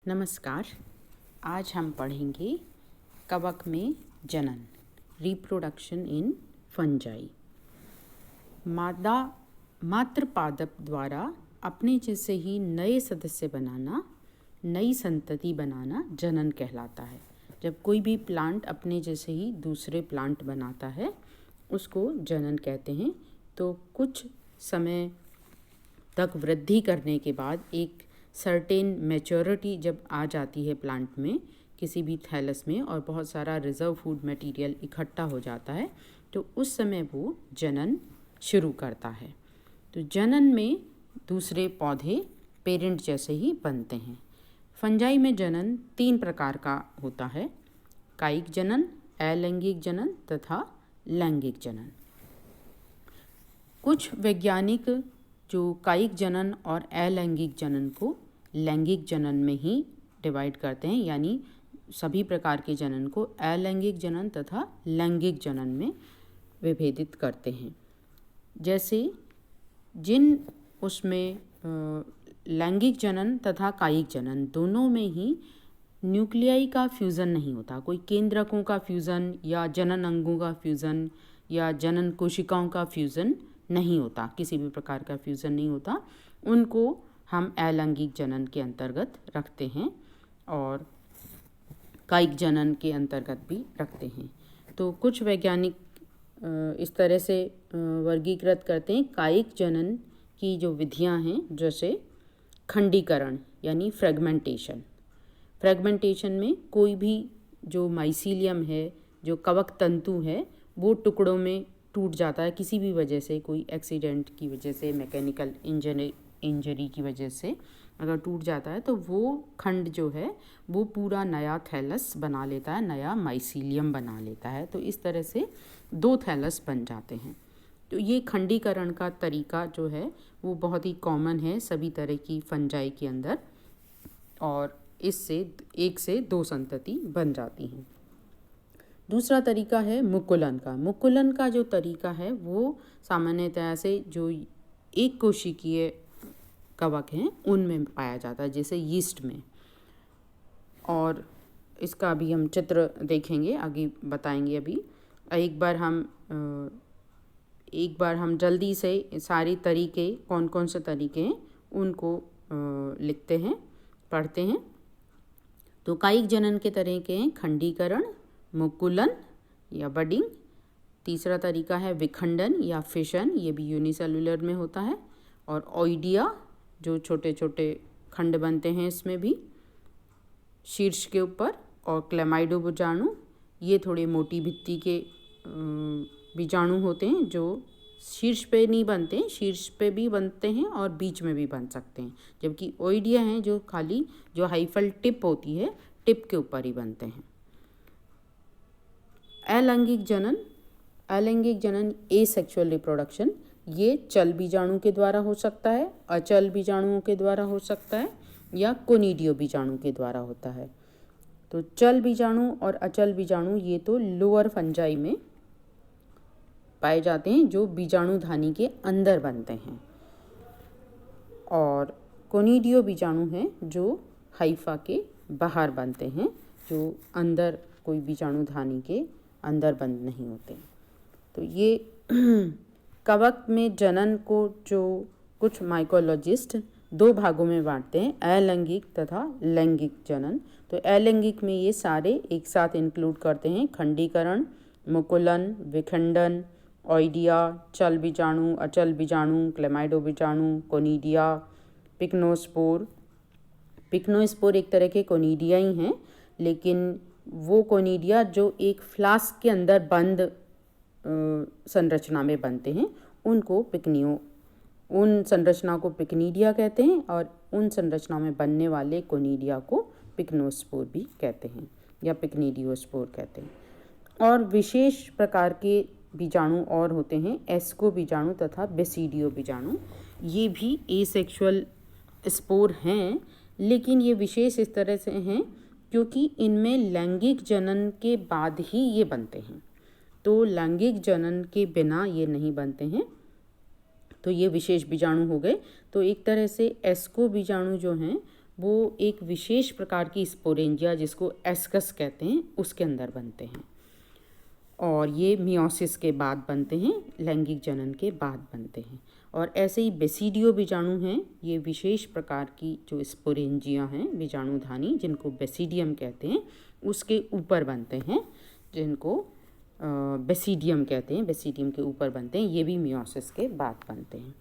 नमस्कार। आज हम पढ़ेंगे कवक में जनन, रिप्रोडक्शन इन फंजाई। मादा मात्र पादप द्वारा अपने जैसे ही नए सदस्य बनाना, नई संतति बनाना जनन कहलाता है। जब कोई भी प्लांट अपने जैसे ही दूसरे प्लांट बनाता है उसको जनन कहते हैं। तो कुछ समय तक वृद्धि करने के बाद एक सर्टेन मैच्योरिटी जब आ जाती है प्लांट में, किसी भी थैलस में, और बहुत सारा रिजर्व फूड मटेरियल इकट्ठा हो जाता है, तो उस समय वो जनन शुरू करता है। तो जनन में दूसरे पौधे पेरेंट जैसे ही बनते हैं। फंजाई में जनन 3 प्रकार का होता है: कायिक जनन, अलैंगिक जनन तथा लैंगिक जनन। कुछ वैज्ञानिक जो कायिक जनन और अलैंगिक जनन को लैंगिक जनन में ही डिवाइड करते हैं, यानी सभी प्रकार के जनन को अलैंगिक जनन तथा लैंगिक जनन में विभेदित करते हैं। जैसे जिन उसमें लैंगिक जनन तथा कायिक जनन दोनों में ही न्यूक्लियाई का फ्यूज़न नहीं होता, कोई केंद्रकों का फ्यूज़न या जनन अंगों का फ्यूज़न या जनन कोशिकाओं का फ्यूज़न नहीं होता, किसी भी प्रकार का फ्यूज़न नहीं होता, उनको हम अलैंगिक जनन के अंतर्गत रखते हैं और कायिक जनन के अंतर्गत भी रखते हैं। तो कुछ वैज्ञानिक इस तरह से वर्गीकृत करते हैं कायिक जनन की जो विधियां हैं, जैसे खंडीकरण यानी फ्रेगमेंटेशन। फ्रेगमेंटेशन में कोई भी जो माइसीलियम है, जो कवक तंतु है, वो टुकड़ों में टूट जाता है किसी भी वजह से, कोई एक्सीडेंट की वजह से, मैकेनिकल इंजरी की वजह से अगर टूट जाता है तो वो खंड जो है वो पूरा नया थैलस बना लेता है, नया माइसीलियम बना लेता है। तो इस तरह से 2 थैलस बन जाते हैं। तो ये खंडीकरण का तरीका जो है वो बहुत ही कॉमन है सभी तरह की फंजाई के अंदर, और इससे 1 से 2 संतति बन जाती हैं। दूसरा तरीका है मुकुलन का। मुकुलन का जो तरीका है वो सामान्यतया से जो एक कोशिकीय कवक हैं उनमें पाया जाता है, जैसे यीस्ट में। और इसका अभी हम चित्र देखेंगे, आगे बताएंगे। अभी एक बार हम जल्दी से सारे तरीके, कौन कौन से तरीके हैं उनको लिखते हैं, पढ़ते हैं। तो कायिक जनन के तरीके हैं खंडीकरण, मुकुलन या बडिंग। तीसरा तरीका है विखंडन या फिशन, ये भी यूनिसेलुलर में होता है। और ओइडिया, जो छोटे छोटे खंड बनते हैं इसमें भी शीर्ष के ऊपर। और क्लेमाइडो बीजाणु, ये थोड़े मोटी भित्ति के बीजाणु होते हैं जो शीर्ष पे नहीं बनते हैं, शीर्ष पे भी बनते हैं और बीच में भी बन सकते हैं। जबकि ओइडिया हैं जो खाली जो हाइफल टिप होती है, टिप के ऊपर ही बनते हैं। अलैंगिक जनन एसेक्सुअल रिप्रोडक्शन, ये चल बीजाणु के द्वारा हो सकता है, अचल बीजाणुओं के द्वारा हो सकता है, या कोनिडियो बीजाणु के द्वारा होता है। तो चल बीजाणु और अचल बीजाणु ये तो लोअर फंजाई में पाए जाते हैं, जो बीजाणुधानी के अंदर बनते हैं। और कोनिडियो बीजाणु हैं जो हाइफा के बाहर बनते हैं, जो अंदर कोई बीजाणुधानी के अंदर बंद नहीं होते। तो ये कवक में जनन को जो कुछ माइकोलॉजिस्ट 2 भागों में बांटते हैं, अलैंगिक तथा लैंगिक जनन। तो अलैंगिक में ये सारे एक साथ इंक्लूड करते हैं: खंडीकरण, मुकुलन, विखंडन, ओइडिया, चल बीजाणु, अचल बीजाणु, क्लेमाइडो बीजाणु, कोनिडिया, पिक्नोस्पोर। पिक्नोस्पोर एक तरह के कोनिडिया ही हैं, लेकिन वो कोनिडिया जो एक फ्लास्क के अंदर बंद संरचना में बनते हैं उन संरचना को पिक्नीडिया कहते हैं, और उन संरचना में बनने वाले कोनिडिया को पिक्नोस्पोर भी कहते हैं या पिक्नीडियोस्पोर कहते हैं। और विशेष प्रकार के बीजाणु और होते हैं एस्को बीजाणु तथा बेसिडियो बीजाणु। ये भी एसेक्सुअल स्पोर हैं, लेकिन ये विशेष इस तरह से हैं क्योंकि इनमें लैंगिक जनन के बाद ही ये बनते हैं। तो लैंगिक जनन के बिना ये नहीं बनते हैं, तो ये विशेष बीजाणु हो गए। तो एक तरह से एस्को बीजाणु जो हैं वो एक विशेष प्रकार की स्पोरेंजिया जिसको एस्कस कहते हैं उसके अंदर बनते हैं, और ये मियोसिस के बाद बनते हैं, लैंगिक जनन के बाद बनते हैं। और ऐसे ही बेसिडियो बीजाणु हैं, ये विशेष प्रकार की जो स्पोरेंजिया हैं बीजाणुधानी, जिनको बेसिडियम कहते हैं, उसके ऊपर बनते हैं, जिनको बेसिडियम कहते हैं, बेसिडियम के ऊपर बनते हैं, ये भी मियोसिस के बाद बनते हैं।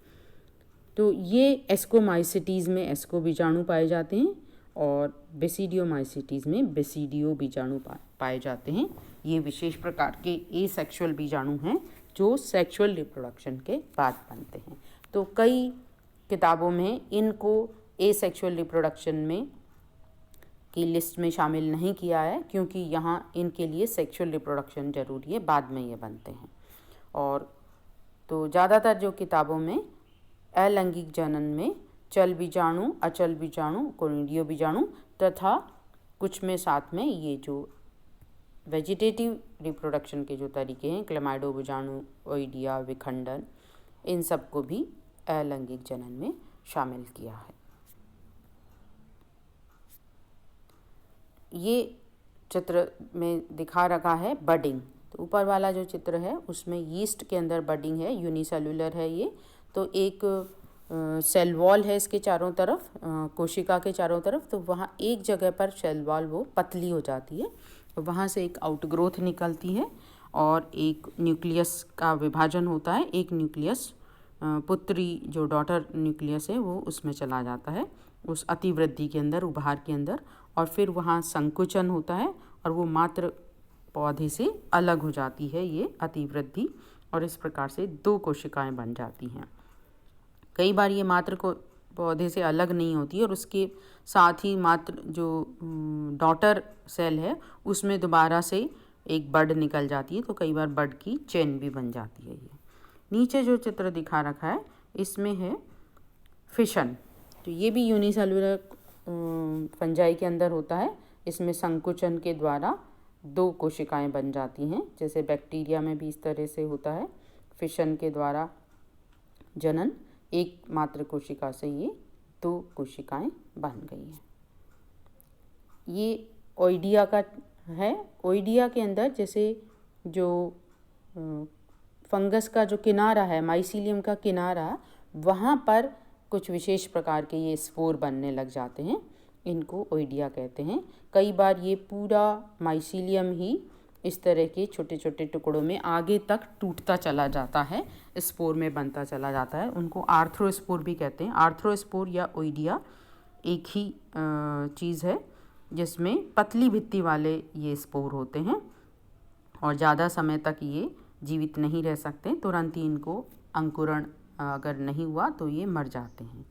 तो ये एस्कोमाइसिटीज़ में एस्को बीजाणु पाए जाते हैं और बेसिडियोमाइसिटीज़ में बेसिडियो बीजाणु पाए जाते हैं। ये विशेष प्रकार के एसेक्सुअल बीजाणु हैं जो सेक्सुअल रिप्रोडक्शन के बाद बनते हैं। तो कई किताबों में इनको एसेक्सुअल रिप्रोडक्शन में की लिस्ट में शामिल नहीं किया है, क्योंकि यहाँ इनके लिए सेक्सुअल रिप्रोडक्शन ज़रूरी है, बाद में ये बनते हैं। और तो ज़्यादातर जो किताबों में अलैंगिक जनन में चल बीजाणु, अचल बीजाणु, कोनिडियो बीजाणु तथा कुछ में साथ में ये जो वेजिटेटिव रिप्रोडक्शन के जो तरीके हैं, क्लेमाइडो बीजाणु, ओइडिया, विखंडन, इन सब को भी अलैंगिक जनन में शामिल किया है। ये चित्र में दिखा रखा है बडिंग। तो ऊपर वाला जो चित्र है उसमें यीस्ट के अंदर बडिंग है, यूनिसेलुलर है ये। तो एक सेल वॉल है इसके चारों तरफ, कोशिका के चारों तरफ। तो वहाँ एक जगह पर सेल वॉल वो पतली हो जाती है, तो वहाँ से एक आउटग्रोथ निकलती है और एक न्यूक्लियस का विभाजन होता है। एक न्यूक्लियस पुत्री जो डॉटर न्यूक्लियस है वो उसमें चला जाता है, उस अतिवृद्धि के अंदर, उभार के अंदर, और फिर वहाँ संकुचन होता है और वो मात्र पौधे से अलग हो जाती है ये अतिवृद्धि, और इस प्रकार से 2 कोशिकाएं बन जाती हैं। कई बार ये मात्र को पौधे से अलग नहीं होती है और उसके साथ ही मात्र जो डॉटर सेल है उसमें दोबारा से एक बड निकल जाती है, तो कई बार बड की चेन भी बन जाती है। ये नीचे जो चित्र दिखा रखा है इसमें है फिशन। तो ये भी यूनिसेलुलर फंजाई के अंदर होता है। इसमें संकुचन के द्वारा 2 कोशिकाएं बन जाती हैं, जैसे बैक्टीरिया में भी इस तरह से होता है। फिशन के द्वारा जनन, एक मात्र कोशिका से ये 2 कोशिकाएं बन गई हैं। ये ओइडिया का है। ओइडिया के अंदर जैसे जो फंगस का जो किनारा है, माइसीलियम का किनारा, वहाँ पर कुछ विशेष प्रकार के ये स्पोर बनने लग जाते हैं, इनको ओइडिया कहते हैं। कई बार ये पूरा माइसीलियम ही इस तरह के छोटे छोटे टुकड़ों में आगे तक टूटता चला जाता है, स्पोर में बनता चला जाता है। उनको आर्थ्रोस्पोर भी कहते हैं। आर्थ्रोस्पोर या ओइडिया एक ही चीज़ है जिसमें पतली भित्ति वाले ये स्पोर होते हैं और ज़्यादा समय तक ये जीवित नहीं रह सकते। तुरंत ही इनको अंकुरण अगर नहीं हुआ तो ये मर जाते हैं।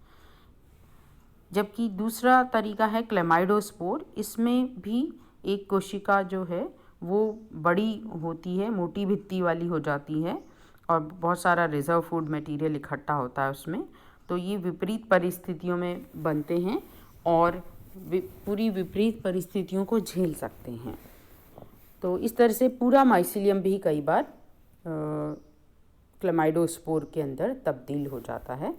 जबकि दूसरा तरीका है क्लेमाइडोस्पोर। इसमें भी एक कोशिका जो है वो बड़ी होती है, मोटी भित्ति वाली हो जाती है और बहुत सारा रिजर्व फूड मटेरियल इकट्ठा होता है उसमें। तो ये विपरीत परिस्थितियों में बनते हैं और पूरी विपरीत परिस्थितियों को झेल सकते हैं। तो इस तरह से पूरा माइसीलियम भी कई बार क्लेमाइडोस्पोर के अंदर तब्दील हो जाता है,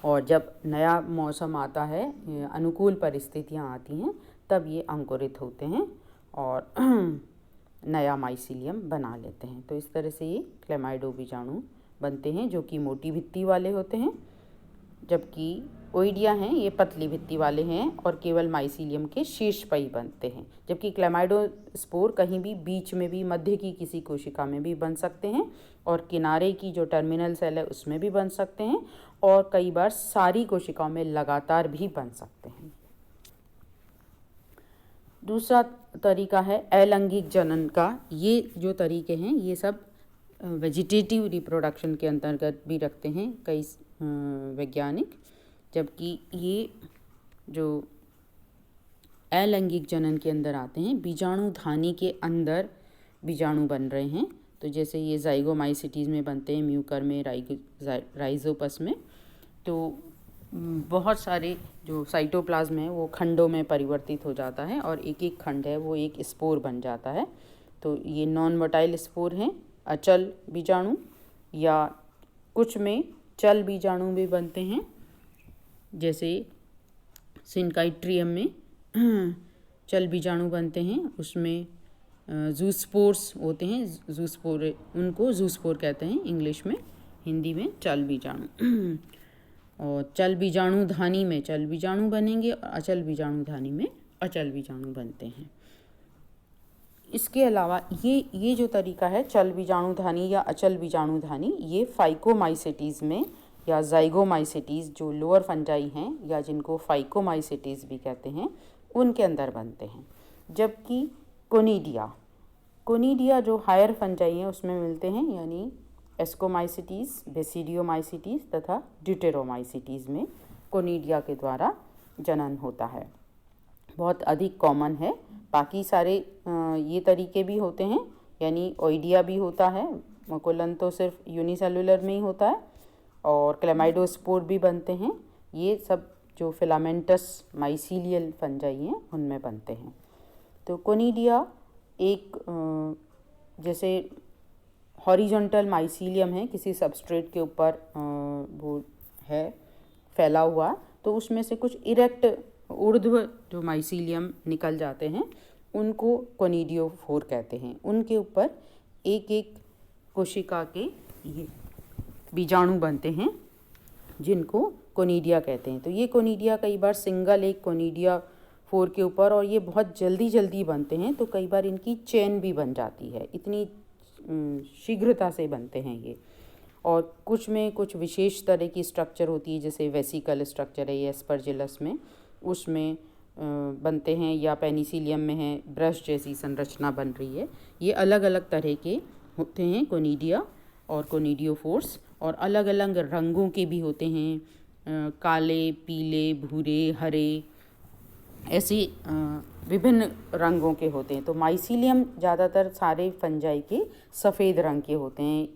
और जब नया मौसम आता है, अनुकूल परिस्थितियाँ आती हैं, तब ये अंकुरित होते हैं और नया माइसीलियम बना लेते हैं। तो इस तरह से ये क्लेमाइडो बीजाणु बनते हैं जो कि मोटी भित्ति वाले होते हैं, जबकि ओइडिया हैं ये पतली भित्ति वाले हैं और केवल माइसीलियम के शीर्ष पर ही बनते हैं। जबकि क्लेमाइडोस्पोर कहीं भी बीच में भी, मध्य की किसी कोशिका में भी बन सकते हैं और किनारे की जो टर्मिनल सेल है उसमें भी बन सकते हैं, और कई बार सारी कोशिकाओं में लगातार भी बन सकते हैं। दूसरा तरीका है अलैंगिक जनन का। ये जो तरीके हैं ये सब वेजिटेटिव रिप्रोडक्शन के अंतर्गत भी रखते हैं कई वैज्ञानिक, जबकि ये जो अलैंगिक जनन के अंदर आते हैं, बीजाणुधानी के अंदर बीजाणु बन रहे हैं। तो जैसे ये जाइगोमाइसिटीज़ में बनते हैं, म्यूकर में, राइजोपस में। तो बहुत सारे जो साइटोप्लाज्म है वो खंडों में परिवर्तित हो जाता है और एक एक खंड है वो एक स्पोर बन जाता है। तो ये नॉन मोटाइल स्पोर हैं, अचल बीजाणु, या कुछ में चल बीजाणु भी बनते हैं, जैसे सिनकाइट्रियम में चल बीजाणु बनते हैं, उसमें जूस्पोर्स होते हैं, जूस्पोर, उनको जूस्पोर कहते हैं इंग्लिश में, हिंदी में चल बीजाणु। और चल बीजाणु धानी में चल बीजाणु बनेंगे और अचल बीजाणु धानी में अचल बीजाणु बनते हैं। इसके अलावा ये जो तरीका है चल बीजाणु धानी या अचल बीजाणु धानी, ये फाइकोमाइसिटीज़ में या जाइगोमाइसिटीज़ जो लोअर फंजाई हैं या जिनको फाइकोमाइसिटीज़ भी कहते हैं, उनके अंदर बनते हैं। जबकि कोनिडिया जो हायर फंजाई हैं उसमें मिलते हैं, यानी एस्कोमाइसिटीज़, बेसिडियोमाइसिटीज़ तथा ड्यूटेरोमाइसिटीज़ में कोनिडिया के द्वारा जनन होता है, बहुत अधिक कॉमन है। बाकी सारे ये तरीके भी होते हैं, यानी ओइडिया भी होता है, मकुलन तो सिर्फ यूनिसेलुलर में ही होता है, और क्लेमाइडोस्पोर भी बनते हैं। ये सब जो फिलामेंटस माइसीलियल फंजाई हैं उनमें बनते हैं। तो कोनिडिया एक जैसे हॉरिजॉन्टल माइसीलियम है, किसी सबस्ट्रेट के ऊपर वो है फैला हुआ, तो उसमें से कुछ इरेक्ट ऊर्ध्व जो माइसीलियम निकल जाते हैं उनको कोनिडियोफोर कहते हैं। उनके ऊपर एक एक कोशिका के ये बीजाणु बनते हैं जिनको कोनिडिया कहते हैं। तो ये कोनिडिया कई बार सिंगल एक कोनिडिया फोर के ऊपर, और ये बहुत जल्दी बनते हैं, तो कई बार इनकी चेन भी बन जाती है, इतनी शीघ्रता से बनते हैं ये। और कुछ में कुछ विशेष तरह की स्ट्रक्चर होती है, जैसे वेसिकल स्ट्रक्चर है ये एस्परजिलस में, उसमें बनते हैं, या पेनिसिलियम में है ब्रश जैसी संरचना बन रही है। ये अलग अलग तरह के होते हैं कोनिडिया और कोनिडियोफोर्स, और अलग अलग रंगों के भी होते हैं, काले, पीले, भूरे, हरे, ऐसे विभिन्न रंगों के होते हैं। तो माइसीलियम ज़्यादातर सारे फंजाई के सफ़ेद रंग के होते हैं,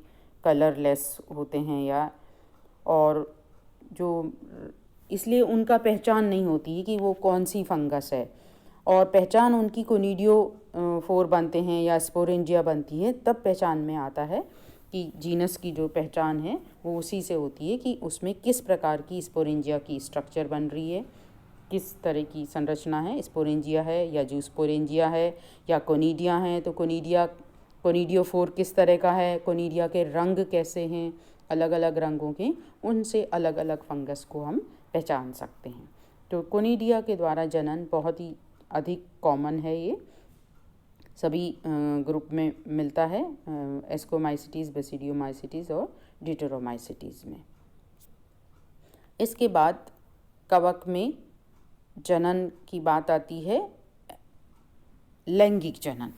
कलरलेस होते हैं, या और जो इसलिए उनका पहचान नहीं होती है कि वो कौन सी फंगस है, और पहचान उनकी कोनिडियो फोर बनते हैं या स्पोरेंजिया बनती है, तब पहचान में आता है कि जीनस की जो पहचान है वो उसी से होती है कि उसमें किस प्रकार की स्पोरेंजिया की स्ट्रक्चर बन रही है, किस तरह की संरचना है, स्पोरेंजिया है या जूस्पोरेंजिया है या कोनिडिया है। तो कोनिडियोफोर किस तरह का है, कोनिडिया के रंग कैसे हैं, अलग अलग रंगों के, उनसे अलग अलग फंगस को हम पहचान सकते हैं। तो कोनिडिया के द्वारा जनन बहुत ही अधिक कॉमन है, ये सभी ग्रुप में मिलता है, एस्कोमाइसिटीज़, बेसिडियोमाइसिटीज़ और ड्यूटेरोमाइसिटीज़ में। इसके बाद कवक में जनन की बात आती है, लैंगिक जनन।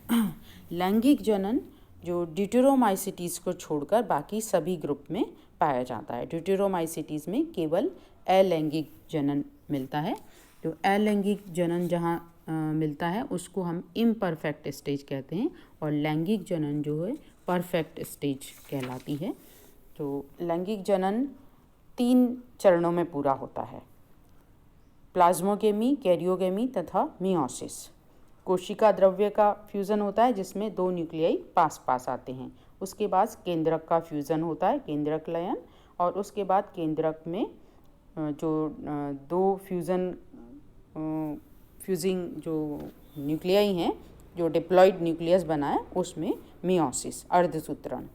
लैंगिक जनन जो ड्यूटेरोमाइसिटीज़ को छोड़कर बाकी सभी ग्रुप में पाया जाता है। ड्यूटेरोमाइसिटीज़ में केवल अलैंगिक जनन मिलता है। तो अलैंगिक जनन जहाँ मिलता है उसको हम इम्परफेक्ट स्टेज कहते हैं, और लैंगिक जनन जो है परफेक्ट स्टेज कहलाती है। तो लैंगिक जनन 3 चरणों में पूरा होता है, प्लाज्मोगेमी, कैरियोगेमी तथा मियोसिस। कोशिका द्रव्य का फ्यूज़न होता है जिसमें 2 न्यूक्लियाई पास पास आते हैं। उसके बाद केंद्रक का फ्यूज़न होता है, केंद्रक लयन, और उसके बाद केंद्रक में जो 2 फ्यूजिंग जो न्यूक्लियाई हैं, जो डिप्लॉइड न्यूक्लियस बना है, उसमें मियोसिस, अर्धसूत्रण।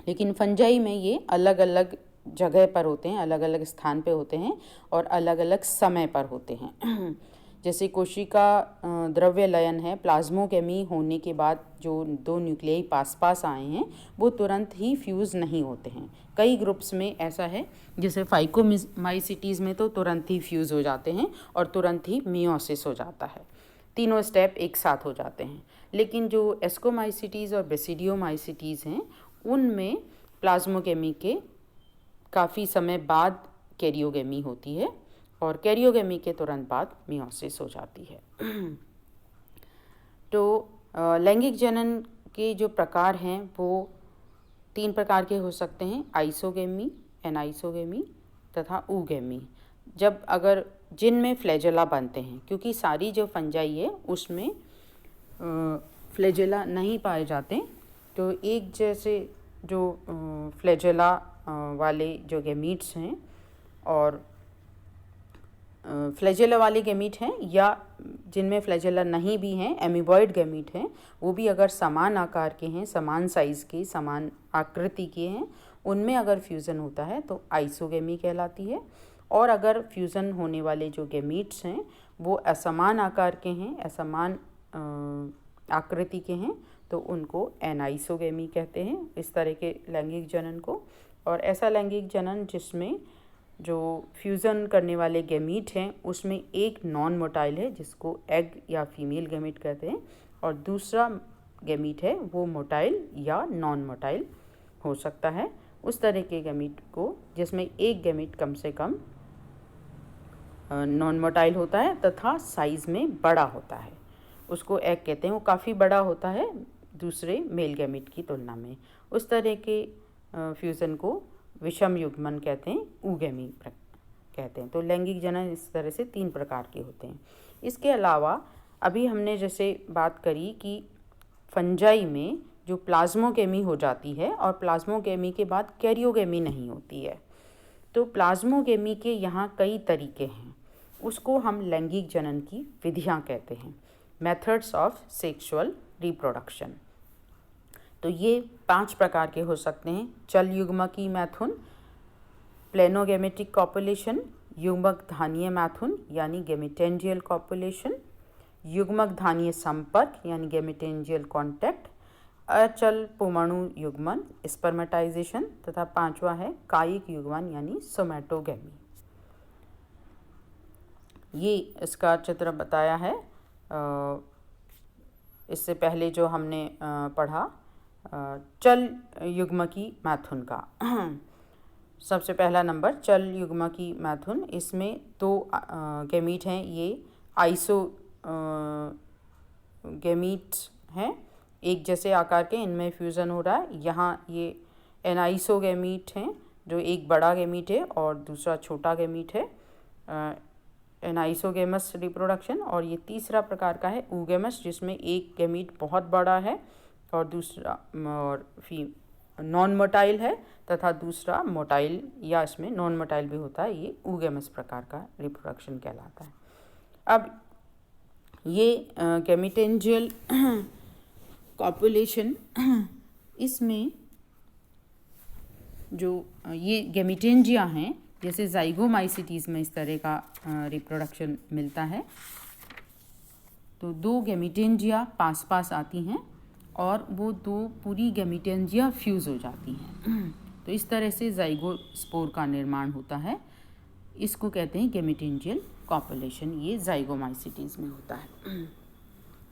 लेकिन फंजाई में ये अलग अलग जगह पर होते हैं, अलग अलग स्थान पे होते हैं और अलग अलग समय पर होते हैं। जैसे कोशिका द्रव्य लयन है, प्लाज्मोकेमी होने के बाद जो 2 न्यूक्लियाई पास पास आए हैं वो तुरंत ही फ्यूज़ नहीं होते हैं। कई ग्रुप्स में ऐसा है, जैसे फाइकोमाइसिटीज़ में तो तुरंत ही फ्यूज़ हो जाते हैं और तुरंत ही मियोसिस हो जाता है, तीनों स्टेप एक साथ हो जाते हैं। लेकिन जो एस्कोमाइसिटीज़ और बेसिडियोमाइसिटीज़ हैं उनमें प्लाज्मोकेमी के काफ़ी समय बाद कैरियोगेमी होती है और कैरियोगेमी के तुरंत बाद मियोसिस हो जाती है। तो लैंगिक जनन के जो प्रकार हैं वो 3 प्रकार के हो सकते हैं, आइसोगेमी, एनाइसोगेमी तथा ऊगेमी। जब अगर जिनमें फ्लैजेला बनते हैं, क्योंकि सारी जो फंजाई है उसमें फ्लैजेला नहीं पाए जाते, तो एक जैसे जो फ्लैजेला वाले जो गैमीट्स हैं और फ्लैजेला वाले गैमीट हैं या जिनमें फ्लैजेला नहीं भी हैं, एमीबॉयड गैमीट हैं, वो भी अगर समान आकार के हैं, समान साइज़ के, समान आकृति के हैं, उनमें अगर फ्यूज़न होता है तो आइसोगेमी कहलाती है। और अगर फ्यूज़न होने वाले जो गैमीट्स हैं वो असमान आकार के हैं, असमान आकृति के हैं, तो उनको एनाइसोगेमी कहते हैं, इस तरह के लैंगिक जनन को। और ऐसा लैंगिक जनन जिसमें जो फ्यूज़न करने वाले गैमीट हैं उसमें एक नॉन मोटाइल है जिसको एग या फीमेल गैमीट कहते हैं, और दूसरा गैमीट है वो मोटाइल या नॉन मोटाइल हो सकता है। उस तरह के गैमीट को जिसमें एक गैमीट कम से कम नॉन मोटाइल होता है तथा साइज़ में बड़ा होता है, उसको एग कहते हैं। वो काफ़ी बड़ा होता है दूसरे मेल गैमीट की तुलना में। उस तरह के फ्यूज़न को विषम युग्मन कहते हैं, ऊगेमी कहते हैं। तो लैंगिक जनन इस तरह से 3 प्रकार के होते हैं। इसके अलावा अभी हमने जैसे बात करी कि फंजाई में जो प्लाज्मोगेमी हो जाती है और प्लाज्मोगेमी के बाद कैरियोगेमी नहीं होती है, तो प्लाज्मोगेमी के यहाँ कई तरीके हैं, उसको हम लैंगिक जनन की विधियाँ कहते हैं, मेथड्स ऑफ सेक्सुअल रिप्रोडक्शन। तो ये 5 प्रकार के हो सकते हैं: चल युग्मकी मैथुन, प्लेनोगेमेटिक कॉपुलेशन, युग्मक धानीय मैथुन यानी गेमिटेंजियल कॉपुलेशन, युग्मक धानीय संपर्क यानी गेमिटेंजियल कॉन्टैक्ट, अचल पुमणु युग्मन स्पर्मेटाइजेशन, तथा 5वां है कायिक युग्मन यानी सोमैटोगेमी। ये इसका चित्र बताया है इससे पहले जो हमने पढ़ा चल युग्मकी मैथुन का। सबसे पहला नंबर चल युग्मकी मैथुन, इसमें 2 गैमीट हैं, ये आइसो गैमीट्स हैं, एक जैसे आकार के, इनमें फ्यूज़न हो रहा है। यहाँ ये एनाइसो गैमीट हैं जो एक बड़ा गैमीट है और दूसरा छोटा गैमीट है, एनाइसोगेमस रिप्रोडक्शन। और ये तीसरा प्रकार का है ऊगेमस, जिसमें एक गैमीट बहुत बड़ा है और दूसरा और नॉन मोटाइल है तथा दूसरा मोटाइल या इसमें नॉन मोटाइल भी होता है। ये ऊगेमस प्रकार का रिप्रोडक्शन कहलाता है। अब ये गेमिटेंजियल कॉपुलेशन, इसमें जो ये गेमिटेंजिया हैं, जैसे जाइगोमाइसिटीज़ में इस तरह का रिप्रोडक्शन मिलता है, तो 2 गेमिटेंजिया पास पास आती हैं और वो 2 पूरी गेमिटेंजिया फ्यूज़ हो जाती हैं, तो इस तरह से जाइगोस्पोर का निर्माण होता है। इसको कहते हैं गेमिटेंजियल कॉपुलेशन। ये जाइगोमाइसिटीज़ में होता है।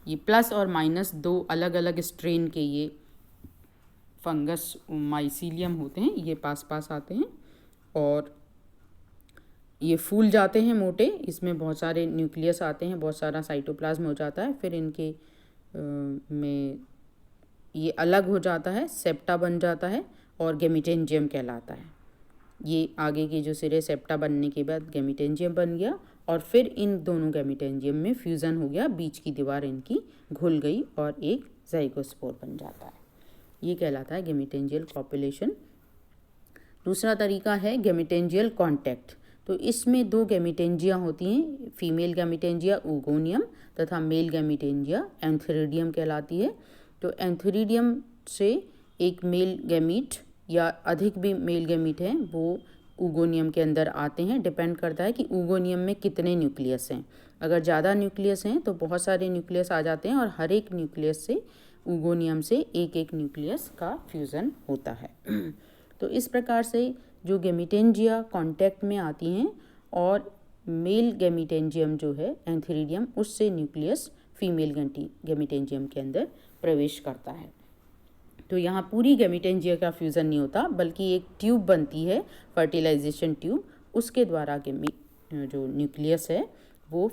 ये प्लस और माइनस 2 अलग अलग स्ट्रेन के ये फंगस माइसीलियम होते हैं, ये पास पास आते हैं और ये फूल जाते हैं मोटे, इसमें बहुत सारे न्यूक्लियस आते हैं, बहुत सारा साइटोप्लाज्म हो जाता है, फिर इनके में ये अलग हो जाता है, सेप्टा बन जाता है और गेमिटेंजियम कहलाता है। ये आगे के जो सिरे सेप्टा बनने के बाद गेमिटेंजियम बन गया और फिर इन दोनों गेमिटेंजियम में फ्यूज़न हो गया, बीच की दीवार इनकी घुल गई और एक जाइगोस्पोर बन जाता है। ये कहलाता है गेमिटेंजियल कॉपुलेशन। दूसरा तरीका है गेमिटेंजियल कॉन्टैक्ट। तो इसमें 2 गेमिटेंजिया होती हैं, फीमेल गेमिटेंजिया ऊगोनियम तथा मेल गेमिटेंजिया एंथेरिडियम कहलाती है। तो एंथेरिडियम से एक मेल गैमीट या अधिक भी मेल गैमीट हैं वो ऊगोनियम के अंदर आते हैं। डिपेंड करता है कि ऊगोनियम में कितने न्यूक्लियस हैं। अगर ज़्यादा न्यूक्लियस हैं तो बहुत सारे न्यूक्लियस आ जाते हैं और हर एक न्यूक्लियस से ऊगोनियम से एक न्यूक्लियस का फ्यूज़न होता है। तो इस प्रकार से जो गेमिटेंजिया कॉन्टैक्ट में आती हैं और मेल गेमिटेंजियम जो है एंथेरिडियम, उससे न्यूक्लियस फीमेल गेमिटेंजियम के अंदर प्रवेश करता है। तो यहाँ पूरी गेमिटेंजिया का फ्यूज़न नहीं होता, बल्कि एक ट्यूब बनती है, फर्टिलाइजेशन ट्यूब, उसके द्वारा जो न्यूक्लियस है वो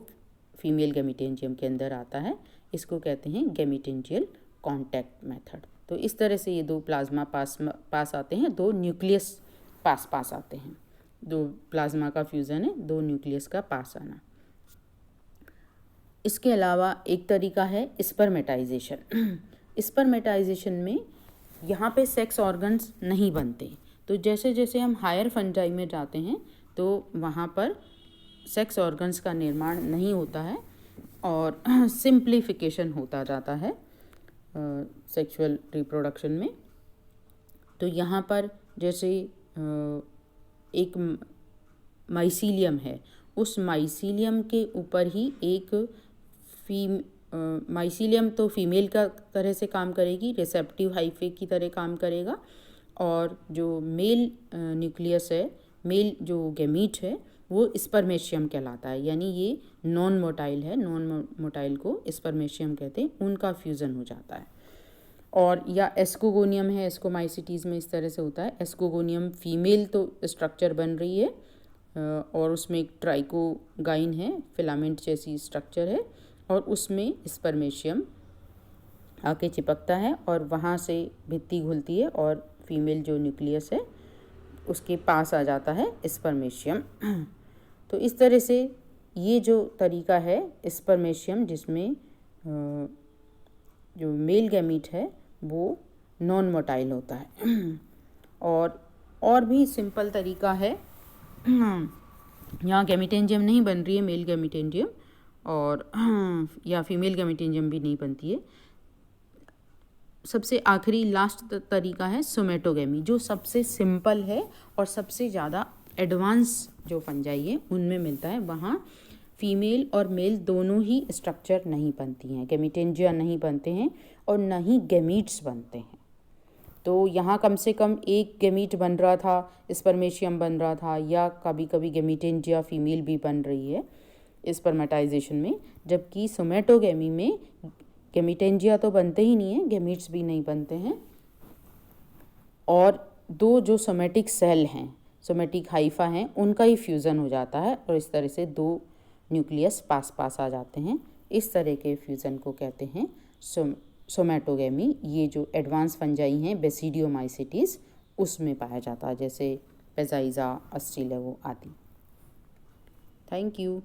फीमेल गेमिटेंजियम के अंदर आता है। इसको कहते हैं गेमिटेंजियल कॉन्टैक्ट मेथड। तो इस तरह से ये 2 प्लाज्मा पास आते हैं, 2 न्यूक्लियस पास आते हैं। 2 प्लाज्मा का फ्यूज़न है, 2 न्यूक्लियस का पास आना। इसके अलावा एक तरीका है स्पर्मेटाइजेशन। स्पर्मेटाइजेशन में यहाँ पे सेक्स ऑर्गन्स नहीं बनते, तो जैसे जैसे हम हायर फंजाई में जाते हैं तो वहाँ पर सेक्स ऑर्गन्स का निर्माण नहीं होता है और सिंप्लीफिकेशन होता जाता है सेक्सुअल रिप्रोडक्शन में। तो यहाँ पर जैसे एक माइसीलियम है, उस माइसीलियम के ऊपर ही एक माइसीलियम तो फीमेल का तरह से काम करेगी, रिसेप्टिव हाइफे की तरह काम करेगा, और जो मेल न्यूक्लियस है, मेल जो गैमीट है, वो स्पर्मेशियम कहलाता है। यानी ये नॉन मोटाइल है, नॉन मोटाइल को स्पर्मेशियम कहते हैं, उनका फ्यूज़न हो जाता है। और या एस्कोगोनियम है, एस्कोमाइसिटीज़ में इस तरह से होता है। एस्कोगोनियम फीमेल तो स्ट्रक्चर बन रही है और उसमें एक ट्राइकोगाइन है, फिलामेंट जैसी स्ट्रक्चर है, और उसमें स्पर्मेशियम आके चिपकता है और वहाँ से भित्ति घुलती है और फीमेल जो न्यूक्लियस है उसके पास आ जाता है स्पर्मेशियम। तो इस तरह से ये जो तरीका है स्पर्मेशियम, जिसमें जो मेल गैमीट है वो नॉन मोटाइल होता है। और भी सिंपल तरीका है, यहाँ गैमीटेंजियम नहीं बन रही है, मेल गैमीटेंजियम, और या फीमेल गैमीटेंजियम भी नहीं बनती है। सबसे आखिरी लास्ट तरीका है सोमेटोगेमी, जो सबसे सिंपल है और सबसे ज़्यादा एडवांस जो फंजाई है उनमें मिलता है। वहाँ फीमेल और मेल दोनों ही स्ट्रक्चर नहीं बनती हैं, गैमीटेंजिया नहीं बनते हैं और न ही गैमीट्स बनते हैं। तो यहाँ कम से कम एक गैमीट बन रहा था, स्पर्मेशियम बन रहा था, या कभी कभी गैमीटेंजिया फीमेल भी बन रही है स्पर्मेटाइजेशन में, जबकि सोमेटोगेमी में गैमीटेंजिया तो बनते ही नहीं है, गैमीट्स भी नहीं बनते हैं, और दो जो सोमेटिक सेल हैं, सोमेटिक हाइफा हैं, उनका ही फ्यूज़न हो जाता है और इस तरह से दो न्यूक्लियस पास पास आ जाते हैं। इस तरह के फ्यूज़न को कहते हैं सोमेटोगेमी। ये जो एडवांस फंजाई हैं बेसिडियोमाइसिटीज़ उसमें पाया जाता है, जैसे पेजाइजा, अस्ट्रेलेवो आदि। Thank you.